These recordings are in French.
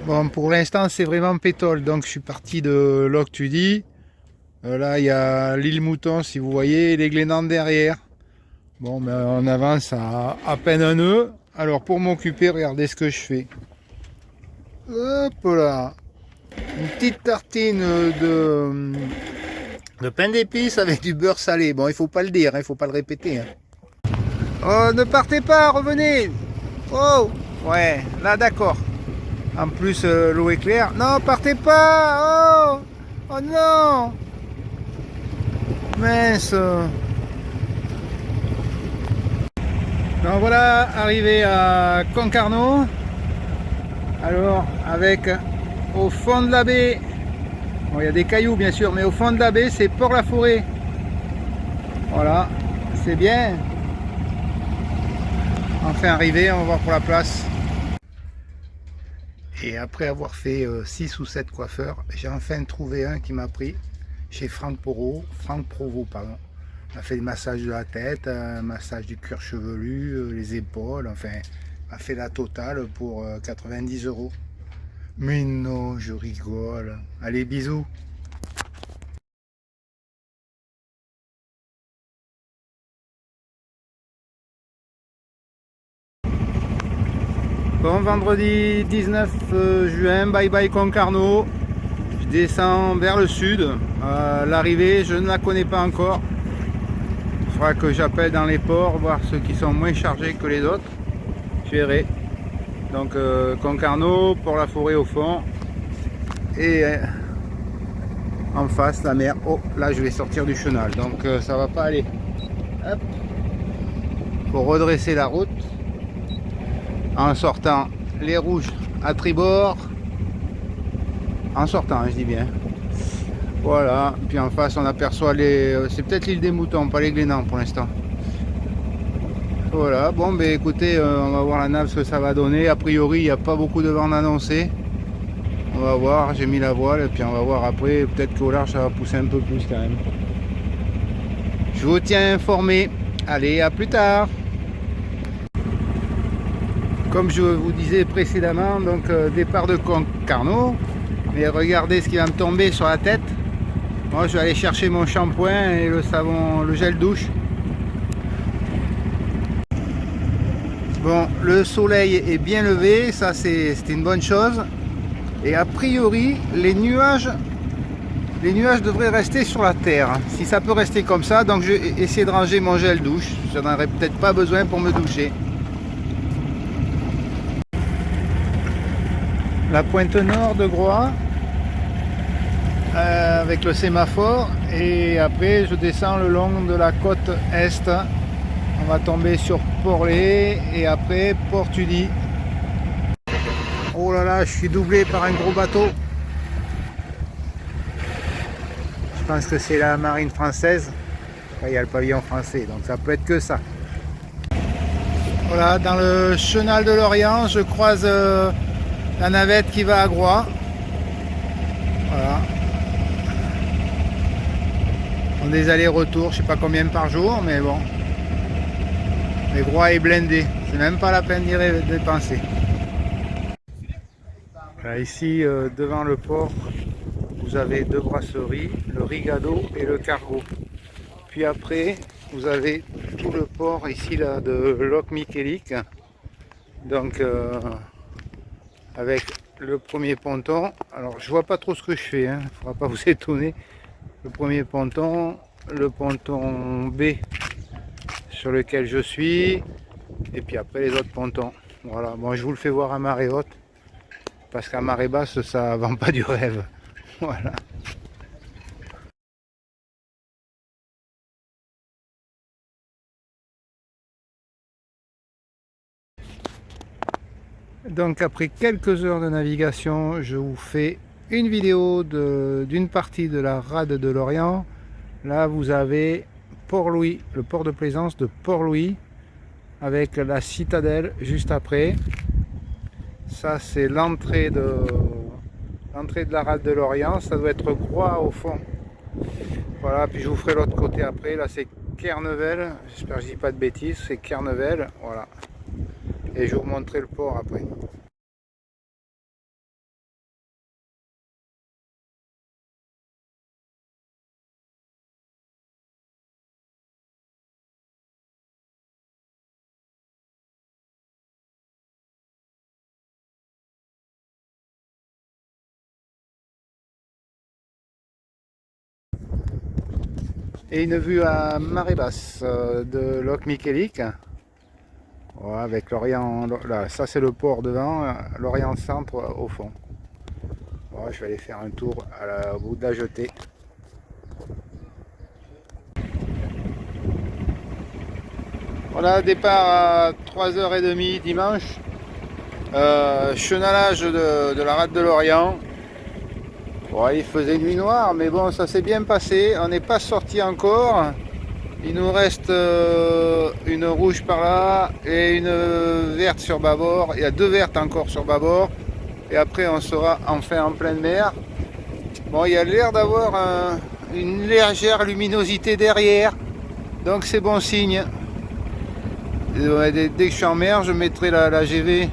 Bon, pour l'instant, c'est vraiment pétole. Donc, je suis parti de Loch-Tudy. Là, il y a l'île Mouton, si vous voyez, et les Glénans derrière. Bon, ben, on avance à peine un nœud. Alors, pour m'occuper, regardez ce que je fais. Hop là. Une petite tartine de pain d'épices avec du beurre salé. Bon, il faut pas le dire, il faut pas le répéter. Hein. Oh, ne partez pas, revenez. Oh, ouais, là, d'accord. En plus, l'eau est claire. Non, partez pas. Oh, oh non. Mince. Donc voilà, arrivé à Concarneau. Alors, avec au fond de la baie, bon, il y a des cailloux bien sûr, mais au fond de la baie, c'est Port-la-Forêt. Voilà, c'est bien. Enfin arrivé, on va voir pour la place. Et après avoir fait 6 ou 7 coiffeurs, j'ai enfin trouvé un qui m'a pris chez Franck Provost, pardon. On a fait le massage de la tête, un massage du cuir chevelu, les épaules, enfin, on a fait la totale pour 90 €. Mais non, je rigole. Allez, bisous. Bon, vendredi 19 juin, bye bye Concarneau. Je descends vers le sud. L'arrivée, je ne la connais pas encore. Il faudra que j'appelle dans les ports, voir ceux qui sont moins chargés que les autres. Je verrai. Donc Concarneau, Port-la-Forêt au fond. Et en face, la mer. Oh, là je vais sortir du chenal. Donc ça va pas aller. Hop. Faut redresser la route. En sortant les rouges à tribord. En sortant, hein, je dis bien. Voilà, puis en face on aperçoit les... c'est peut-être l'île des Moutons, pas les Glénans pour l'instant. Voilà, bon ben écoutez, on va voir la nave ce que ça va donner. A priori il n'y a pas beaucoup de vent annoncé. On va voir, j'ai mis la voile et puis on va voir après, peut-être qu'au large ça va pousser un peu plus quand même. Je vous tiens informé. Allez, à plus tard. Comme je vous disais précédemment, donc départ de Concarneau. Mais regardez ce qui va me tomber sur la tête. Moi je vais aller chercher mon shampoing et le savon, le gel douche. Bon, le soleil est bien levé, ça c'est une bonne chose. Et a priori, les nuages devraient rester sur la terre. Si ça peut rester comme ça, donc je vais essayer de ranger mon gel douche. J'en aurais peut-être pas besoin pour me doucher. La pointe nord de Groix. Avec le sémaphore, et après je descends le long de la côte est. On va tomber sur Porlet et après Port-Tudy. Oh là là, je suis doublé par un gros bateau. Je pense que c'est la marine française. Là, il y a le pavillon français, donc ça peut être que ça. Voilà, dans le chenal de l'Orient, je croise la navette qui va à Groix. Voilà. Des allers-retours, je sais pas combien par jour, mais bon. Les Groix est blindé, c'est même pas la peine d'y dépenser. Là, ici, devant le port, vous avez deux brasseries, le Rigado et le Cargo. Puis après, vous avez tout le port ici là de Loch Michelic. Donc avec le premier ponton. Alors je vois pas trop ce que je fais, hein, faudra pas vous étonner. Le premier ponton, le ponton B sur lequel je suis, et puis après les autres pontons. Voilà, bon, je vous le fais voir à marée haute, parce qu'à marée basse, ça vend pas du rêve. Voilà. Donc après quelques heures de navigation, je vous fais une vidéo d'une partie de la rade de l'Orient. Là, vous avez Port-Louis, le port de plaisance de Port-Louis, avec la citadelle juste après. Ça, c'est l'entrée de la rade de l'Orient. Ça doit être Groix au fond. Voilà, puis je vous ferai l'autre côté après. Là, c'est Kernevel. J'espère que je dis pas de bêtises. C'est Kernevel. Voilà. Et je vous montrerai le port après. et une vue à marée basse de Loch Michelic. Ouais, avec l'Orient, là, ça c'est le port devant, l'Orient Centre au fond. Ouais, je vais aller faire un tour au bout de la jetée. Voilà, départ à 3h30 dimanche. Chenalage de la rade de l'Orient. Ouais, il faisait nuit noire, mais bon, ça s'est bien passé. On n'est pas sorti encore. Il nous reste une rouge par là et une verte sur bâbord. Il y a deux vertes encore sur bâbord. Et après, on sera enfin en pleine mer. Bon, il y a l'air d'avoir une légère luminosité derrière. Donc c'est bon signe. Dès que je suis en mer, je mettrai la GV.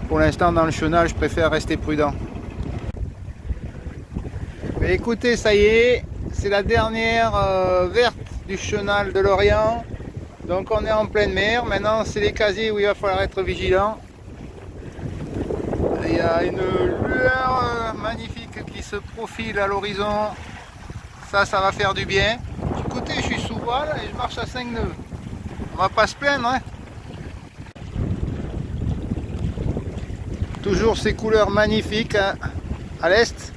Pour l'instant, dans le chenal, je préfère rester prudent. Mais écoutez, ça y est, c'est la dernière verte du chenal de l'Orient. Donc on est en pleine mer. Maintenant, c'est les casiers où il va falloir être vigilant. Il y a une lueur magnifique qui se profile à l'horizon. Ça va faire du bien. Écoutez, je suis sous voile et je marche à 5 nœuds. On va pas se plaindre, hein. Toujours ces couleurs magnifiques hein, à l'est.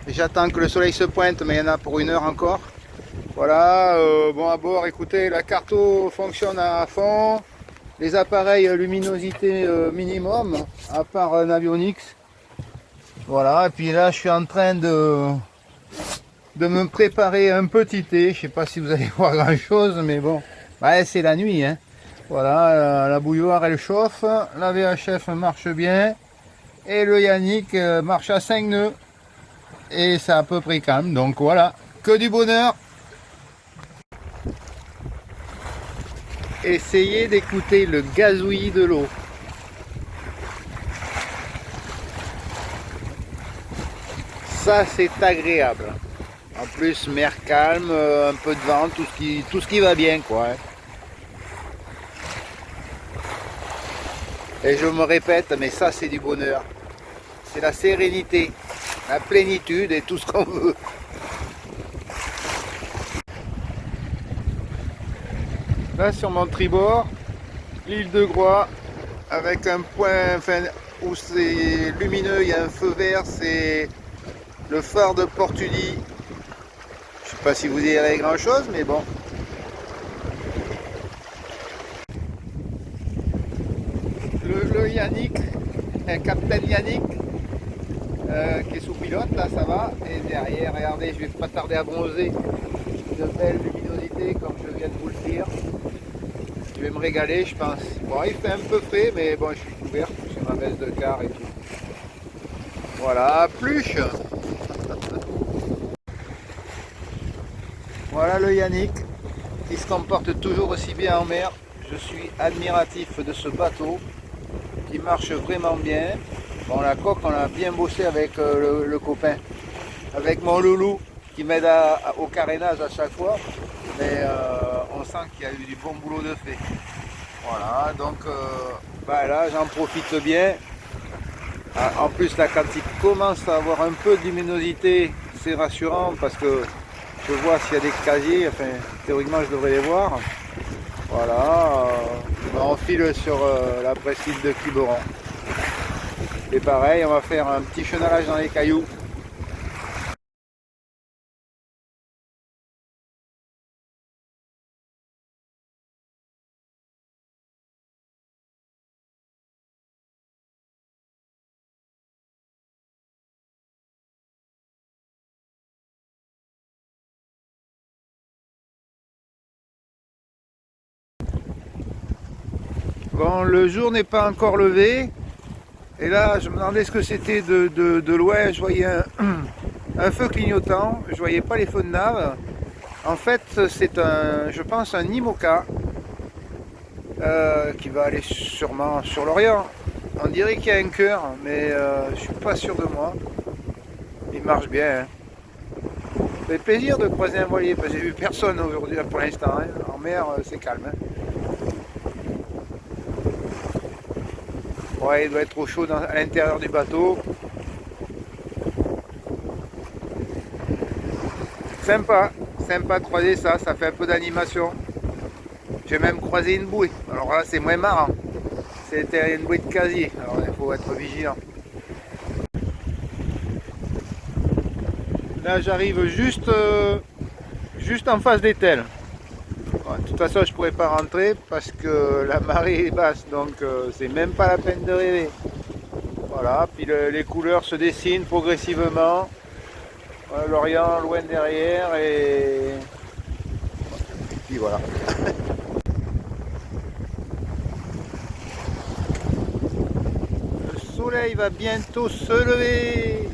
J'attends que le soleil se pointe, mais il y en a pour 1 heure encore. Voilà, bon à bord, écoutez, la carto fonctionne à fond. Les appareils luminosité minimum, à part un Navionics. Voilà, et puis là je suis en train de me préparer un petit thé. Je sais pas si vous allez voir grand chose, mais bon, ouais, c'est la nuit. Hein. Voilà, la bouilloire elle chauffe, la VHF marche bien, et le Yannick marche à 5 nœuds. Et c'est à peu près calme, donc voilà, que du bonheur. Essayez d'écouter le gazouillis de l'eau. Ça c'est agréable. En plus mer calme, un peu de vent, tout ce qui va bien quoi. Et je me répète, mais ça c'est du bonheur. C'est la sérénité, la plénitude et tout ce qu'on veut. Là sur mon tribord, l'île de Groix, avec un point enfin, où c'est lumineux, il y a un feu vert, c'est le phare de Portully. Je sais pas si vous y verrez grand chose, mais bon. Le Yannick, un capitaine Yannick, qui est sous pilote, là ça va. Et derrière, regardez, je vais pas tarder à bronzer. De belle luminosité, comme je viens de vous le dire. Je vais me régaler, je pense. Bon, il fait un peu frais, mais bon, je suis couvert, j'ai ma veste de quart et tout. Voilà, pluche. Voilà le Yannick, qui se comporte toujours aussi bien en mer. Je suis admiratif de ce bateau, qui marche vraiment bien. Bon, la coque, on a bien bossé avec le copain, avec mon loulou, qui m'aide au carénage à chaque fois. Mais on sent qu'il y a eu du bon boulot de fait. Voilà, donc là j'en profite bien. En plus là quand il commence à avoir un peu de luminosité, c'est rassurant parce que je vois s'il y a des casiers, enfin théoriquement je devrais les voir. Voilà, on file sur la presqu'île de Quiberon. Et pareil, on va faire un petit chenalage dans les cailloux. Bon, le jour n'est pas encore levé. Et là, je me demandais ce que c'était de loin. Je voyais un feu clignotant. Je voyais pas les feux de nave. En fait, c'est je pense, un IMOCA qui va aller sûrement sur l'Orient. On dirait qu'il y a un cœur, mais je suis pas sûr de moi. Il marche bien. Hein. Ça fait plaisir de croiser un voilier, parce que j'ai vu personne aujourd'hui pour l'instant. Hein. En mer, c'est calme. Hein. Ouais, il doit être trop chaud à l'intérieur du bateau. sympa, sympa 3D ça fait un peu d'animation. J'ai même croisé une bouée, alors là c'est moins marrant. C'était une bouée de casier, alors il faut être vigilant. Là j'arrive juste en face des tels. Bon, de toute façon je pourrais pas rentrer parce que la marée est basse, donc c'est même pas la peine de rêver. Voilà, puis les couleurs se dessinent progressivement. L'Orient loin derrière et puis voilà. Le soleil va bientôt se lever.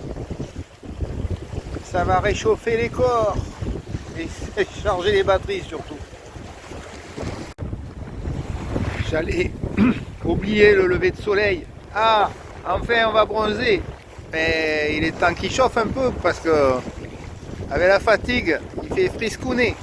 Ça va réchauffer les corps et charger les batteries surtout. J'allais oublier le lever de soleil. Ah, enfin on va bronzer. Mais il est temps qu'il chauffe un peu parce que avec la fatigue, il fait friscouner.